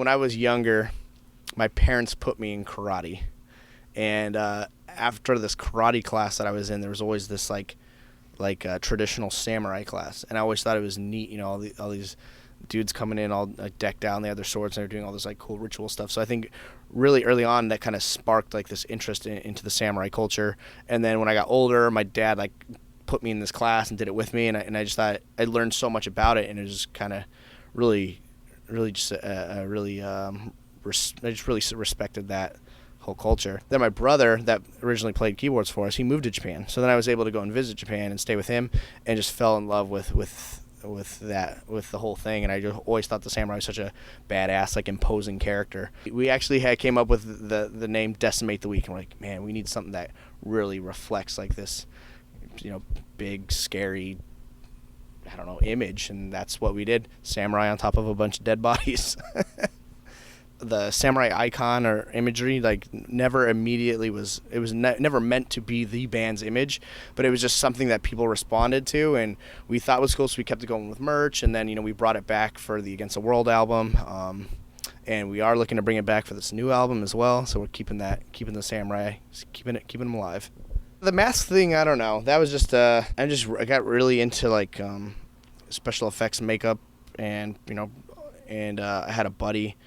when I was younger, my parents put me in karate, and after this karate class that I was in, there was always this like traditional samurai class, and I always thought it was neat, you know, all these dudes coming in all like decked out, and they had their swords, and they're doing all this like cool ritual stuff. So I think really early on that kind of sparked like this interest into the samurai culture. And then when I got older, my dad like put me in this class and did it with me, and I just thought I learned so much about it, and it was just kind of really just I just really respected that whole culture. Then my brother that originally played keyboards for us, he moved to Japan, so then I was able to go and visit Japan and stay with him, and just fell in love with the whole thing. And I just always thought the samurai was such a badass, like imposing character. We actually came up with the name Decimate the Weak, and we're like, man, we need something that really reflects like this, you know, big scary, I don't know, image, and that's what we did. Samurai on top of a bunch of dead bodies. The samurai icon or imagery never meant to be the band's image, but it was just something that people responded to and we thought was cool, so we kept it going with merch. And then, you know, we brought it back for the Against the World album, and we are looking to bring it back for this new album as well, so we're keeping the samurai, keeping them alive. The mask thing, I don't know, that was just I got really into like special effects, makeup, and you know, and I had a buddy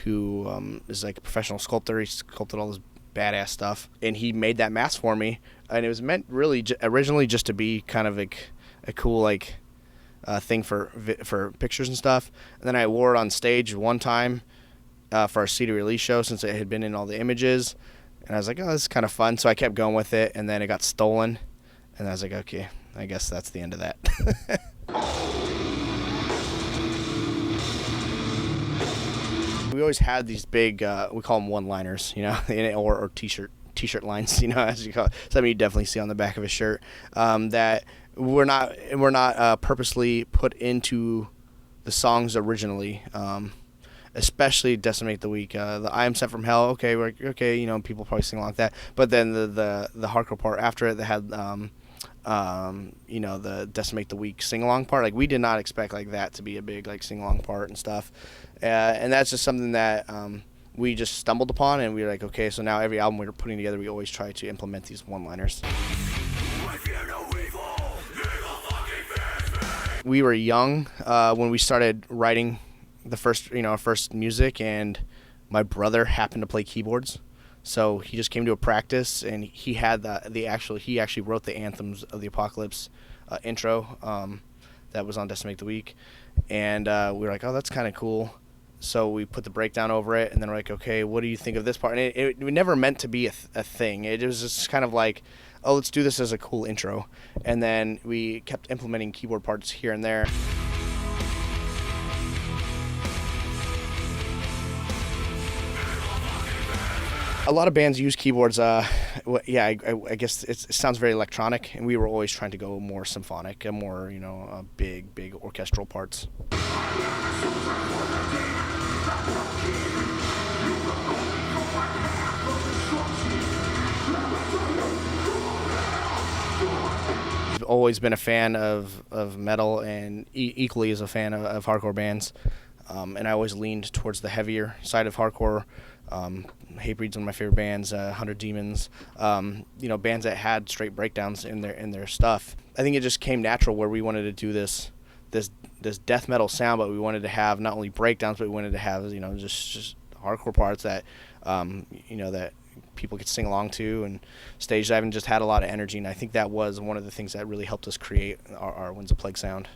who is like a professional sculptor. He sculpted all this badass stuff, and he made that mask for me, and it was meant really originally just to be kind of like a cool like thing for pictures and stuff. And then I wore it on stage one time for our CD release show, since it had been in all the images, and I was like, oh, this is kind of fun, so I kept going with it, and then it got stolen, and I was like, okay, I guess that's the end of that. We always had these big, we call them one-liners, you know, or t-shirt lines, you know, as you call it. Something you definitely see on the back of a shirt, that we're not purposely put into the songs originally, especially Decimate the Weak. The I Am Sent from Hell, okay, you know, people probably sing along with that. But then the hardcore part after it, they had you know, the Decimate the Weak sing-along part. Like, we did not expect like that to be a big like sing-along part and stuff, and that's just something that we just stumbled upon, and we were like, okay, so now every album we're putting together, we always try to implement these one-liners. We were young when we started writing the first music, and my brother happened to play keyboards. So he just came to a practice, and he had he actually wrote the Anthems of the Apocalypse intro that was on Decimate the Weak, and we were like, oh, that's kind of cool. So we put the breakdown over it, and then we're like, okay, what do you think of this part? And it never meant to be a thing. It was just kind of like, oh, let's do this as a cool intro, and then we kept implementing keyboard parts here and there. A lot of bands use keyboards. I guess it sounds very electronic, and we were always trying to go more symphonic, more, you know, big orchestral parts. I've always been a fan of metal, and equally as a fan of hardcore bands, and I always leaned towards the heavier side of hardcore. Hatebreed's one of my favorite bands, 100 Demons, you know, bands that had straight breakdowns in their stuff. I think it just came natural where we wanted to do this death metal sound, but we wanted to have not only breakdowns, but we wanted to have, you know, just hardcore parts that you know, that people could sing along to, and stage dive, and just had a lot of energy. And I think that was one of the things that really helped us create our Winds of Plague sound.